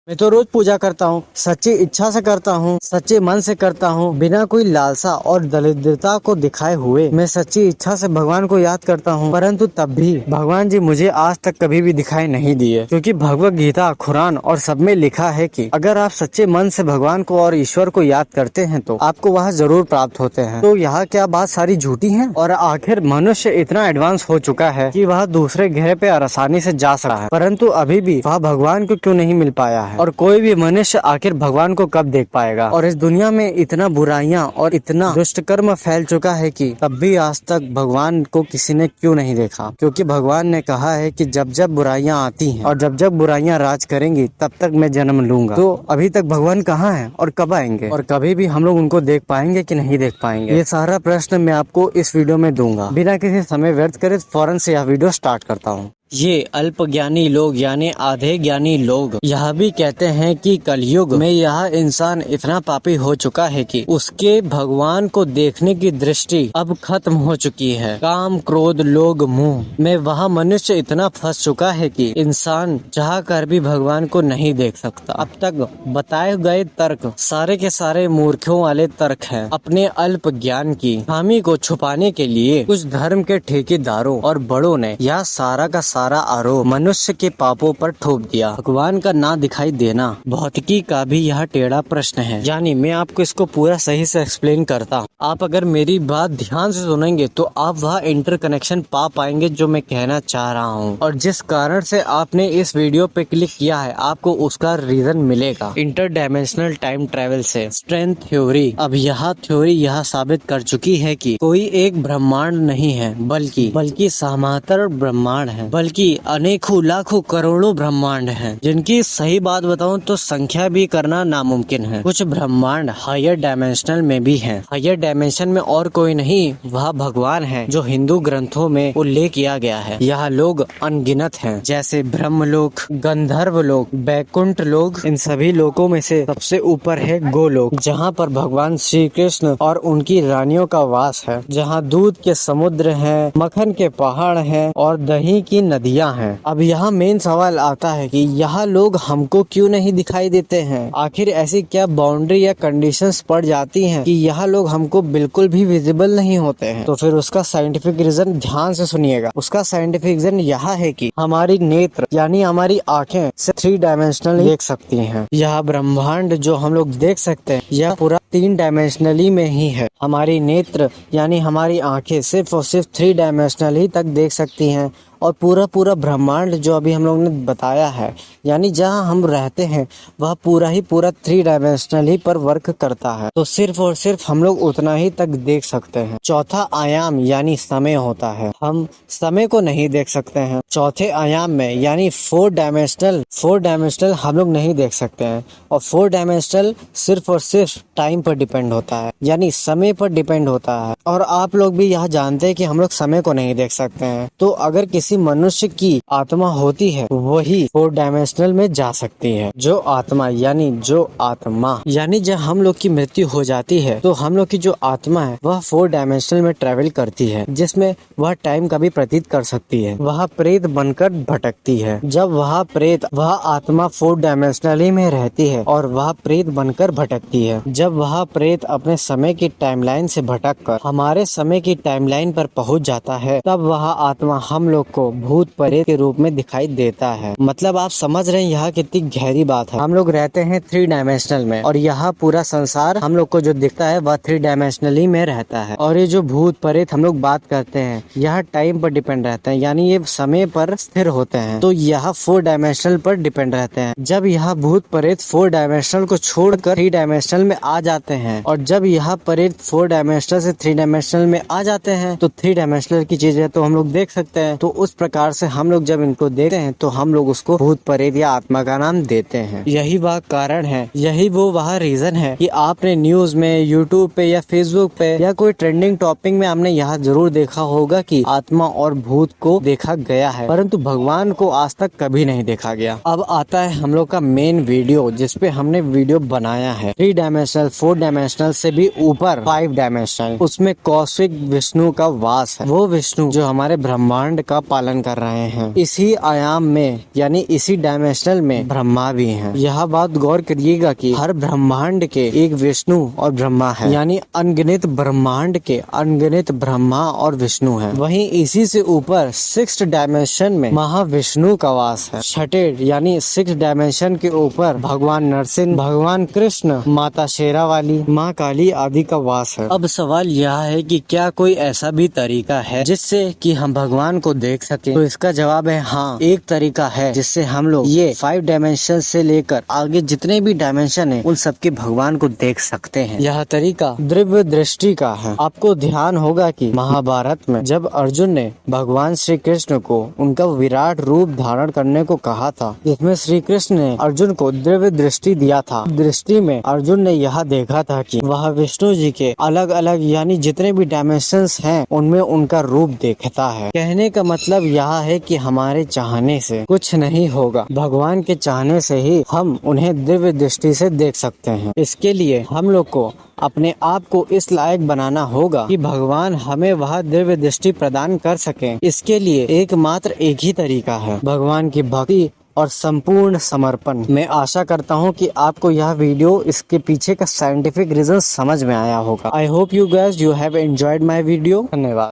मैं तो रोज पूजा करता हूँ, सच्ची इच्छा से करता हूँ, सच्चे मन से करता हूँ, बिना कोई लालसा और दरिद्रता को दिखाए हुए। मैं सच्ची इच्छा से भगवान को याद करता हूँ, परंतु तब भी भगवान जी मुझे आज तक कभी भी दिखाई नहीं दिए। क्योंकि भगवत गीता, कुरान और सब में लिखा है कि अगर आप सच्चे मन से भगवान को और ईश्वर को याद करते हैं तो आपको वह जरूर प्राप्त होते हैं। तो यहाँ क्या बात सारी झूठी है? और आखिर मनुष्य इतना एडवांस हो चुका है कि वह दूसरे ग्रह पे आसानी से जा सकता है, परंतु अभी भी वह भगवान को क्यों नहीं मिल पाया है? और कोई भी मनुष्य आखिर भगवान को कब देख पाएगा? और इस दुनिया में इतना बुराइयां और इतना दुष्ट कर्म फैल चुका है कि तब भी आज तक भगवान को किसी ने क्यों नहीं देखा? क्योंकि भगवान ने कहा है कि जब जब बुराइयां आती हैं और जब जब बुराइयां राज करेंगी तब तक मैं जन्म लूंगा। तो अभी तक भगवान कहाँ है और कब आएंगे? और कभी भी हम लोग उनको देख पाएंगे कि नहीं देख पाएंगे? ये सारा प्रश्न मैं आपको इस वीडियो में दूंगा। बिना किसी समय व्यर्थ करे फौरन से यह वीडियो स्टार्ट करता हूँ। ये अल्पज्ञानी लोग यानी आधे ज्ञानी लोग यह भी कहते हैं कि कलयुग में यह इंसान इतना पापी हो चुका है कि उसके भगवान को देखने की दृष्टि अब खत्म हो चुकी है। काम, क्रोध, लोभ, मोह में वह मनुष्य इतना फंस चुका है कि इंसान चाह कर भी भगवान को नहीं देख सकता। अब तक बताए गए तर्क सारे के सारे मूर्खों वाले तर्क हैं। अपने अल्प ज्ञान की खामी को छुपाने के लिए कुछ धर्म के ठेकेदारों और बड़ों ने यह सारा का सारा आरोप मनुष्य के पापों पर थोप दिया। भगवान का ना दिखाई देना भौतिकी का भी यह टेढ़ा प्रश्न है। यानी मैं आपको इसको पूरा सही से एक्सप्लेन करता हूँ। आप अगर मेरी बात ध्यान से सुनेंगे तो आप वह इंटरकनेक्शन पा पाएंगे जो मैं कहना चाह रहा हूँ। और जिस कारण से आपने इस वीडियो पे क्लिक किया है आपको उसका रीजन मिलेगा। इंटर डायमेंशनल टाइम ट्रेवल से स्ट्रेंथ थ्योरी। अब यह थ्योरी यह साबित कर चुकी है कि कोई एक ब्रह्मांड नहीं है बल्कि समांतर ब्रह्मांड है, बल्कि अनेकों लाखों करोड़ों ब्रह्मांड हैं, जिनकी सही बात बताऊं तो संख्या भी करना नामुमकिन है। कुछ ब्रह्मांड हायर डायमेंशनल में भी हैं। हायर डायमेंशन में और कोई नहीं वह भगवान है जो हिंदू ग्रंथों में उल्लेख किया गया है। यह लोग अनगिनत हैं, जैसे ब्रह्मलोक, गंधर्व लोक, बैकुंठ लोक। इन सभी लोकों में से सबसे ऊपर है गोलोक, जहाँ पर भगवान श्री कृष्ण और उनकी रानियों का वास है, जहाँ दूध के समुद्र है, मक्खन के पहाड़ है और दही की नदियां हैं। अब यहाँ मेन सवाल आता है कि यहाँ लोग हमको क्यों नहीं दिखाई देते हैं? आखिर ऐसी क्या बाउंड्री या कंडीशंस पड़ जाती हैं कि यहाँ लोग हमको बिल्कुल भी विजिबल नहीं होते हैं? तो फिर उसका साइंटिफिक रीजन ध्यान से सुनिएगा। उसका साइंटिफिक रीजन यह है कि हमारी नेत्र यानी हमारी आंखें से 3 डायमेंशनल देख सकती हैं। यह ब्रह्मांड जो हम लोग देख सकते हैं यह पूरा 3 डायमेंशनली में ही है। हमारी नेत्र यानी हमारी आंखें सिर्फ और सिर्फ 3 डायमेंशनल ही तक देख सकती हैं। और पूरा ब्रह्मांड जो अभी हम लोग ने बताया है यानी जहाँ हम रहते हैं वह पूरा 3 डायमेंशनल ही पर वर्क करता है। तो सिर्फ और सिर्फ हम लोग उतना ही तक देख सकते हैं। चौथा आयाम यानी समय होता है, हम समय को नहीं देख सकते हैं। चौथे आयाम में यानी 4 डायमेंशनल हम लोग नहीं देख सकते हैं। और 4 डायमेंशनल सिर्फ और सिर्फ टाइम पर डिपेंड होता है यानी समय पर डिपेंड होता है। और आप लोग भी यह जानते हैं कि हम लोग समय को नहीं देख सकते हैं। तो अगर किसी मनुष्य की आत्मा होती है वही 4 डायमेंशनल में जा सकती है। जो आत्मा यानी जब हम लोग की मृत्यु हो जाती है तो हम लोग की जो आत्मा है वह 4 डायमेंशनल में ट्रेवल करती है, जिसमें वह टाइम का भी प्रतीत कर सकती है। वह प्रेत बनकर भटकती है। जब वह आत्मा 4 डायमेंशनल ही में रहती है और वह प्रेत बनकर भटकती है। जब वह प्रेत अपने समय की टाइमलाइन से भटककर हमारे समय की टाइमलाइन पर पहुंच जाता है तब वह आत्मा हम लोग को भूत प्रेत के रूप में दिखाई देता है। मतलब आप समझ रहे हैं यहाँ कितनी गहरी बात है। हम लोग रहते हैं 3 डायमेंशनल में और यहाँ पूरा संसार हम लोग को जो दिखता है वह 3 डायमेंशनली में रहता है। और ये जो भूत प्रेत हम लोग बात करते हैं यह टाइम पर डिपेंड रहते हैं यानी ये समय पर स्थिर होते हैं। तो यह 4 डायमेंशनल पर डिपेंड रहते हैं। जब यह भूत प्रेत 4 डायमेंशनल को छोड़कर 3 डायमेंशनल में आ जाते हैं और जब यह प्रेत 4 डायमेंशनल से 3 डायमेंशनल में आ जाते हैं तो 3 डायमेंशनल की चीजें तो हम लोग देख सकते हैं। तो उस प्रकार से हम लोग जब इनको देखते हैं तो हम लोग उसको भूत प्रेत या आत्मा का नाम देते हैं। यही वह कारण है, यही वो वह रीजन है कि आपने न्यूज में, यूट्यूब पे या फेसबुक पे या कोई ट्रेंडिंग टॉपिक में आपने यह जरूर देखा होगा कि आत्मा और भूत को देखा गया है, परंतु भगवान को आज तक कभी नहीं देखा गया। अब आता है हम लोग का मेन वीडियो जिसपे हमने वीडियो बनाया है 3 डायमेंशनल, 4 डायमेंशनल से भी ऊपर 5 डायमेंशनल। उसमें कौशिक विष्णु का वास है। वो विष्णु जो हमारे ब्रह्मांड का पालन कर रहे हैं। इसी आयाम में यानी इसी डायमेंशनल में ब्रह्मा भी हैं। यह बात गौर करिएगा कि हर ब्रह्मांड के एक विष्णु और ब्रह्मा है, यानी अनगिनत ब्रह्मांड के अनगिनत ब्रह्मा और विष्णु है। वहीं इसी से ऊपर 6th डायमेंशन में महाविष्णु का वास है। छठे यानी 6th डायमेंशन के ऊपर भगवान नरसिंह, भगवान कृष्ण, माता शेरावाली, माँ काली आदि का वास है। अब सवाल यह है कि क्या कोई ऐसा भी तरीका है जिससे कि हम भगवान को देख सके? तो इसका जवाब है हाँ, एक तरीका है जिससे हम लोग ये 5 डायमेंशन से लेकर आगे जितने भी डायमेंशन है उन सबके भगवान को देख सकते हैं। यह तरीका दिव्य दृष्टि का है। आपको ध्यान होगा कि महाभारत में जब अर्जुन ने भगवान श्री कृष्ण को उनका विराट रूप धारण करने को कहा था, जिसमें श्री कृष्ण ने अर्जुन को दिव्य दृष्टि दिया था। दृष्टि में अर्जुन ने यह देखा था कि वह विष्णु जी के अलग अलग यानी जितने भी डायमेंशंस हैं उनमें उनका रूप देखता है। कहने का मतलब यह है कि हमारे चाहने से कुछ नहीं होगा, भगवान के चाहने से ही हम उन्हें दिव्य दृष्टि से देख सकते हैं। इसके लिए हम लोग को अपने आप को इस लायक बनाना होगा कि भगवान हमें वह दिव्य दृष्टि प्रदान कर सकें। इसके लिए एकमात्र एक ही तरीका है, भगवान की भक्ति और संपूर्ण समर्पण। मैं आशा करता हूँ कि आपको यह वीडियो इसके पीछे का साइंटिफिक रीजन समझ में आया होगा। I hope you guys you have enjoyed my video. धन्यवाद।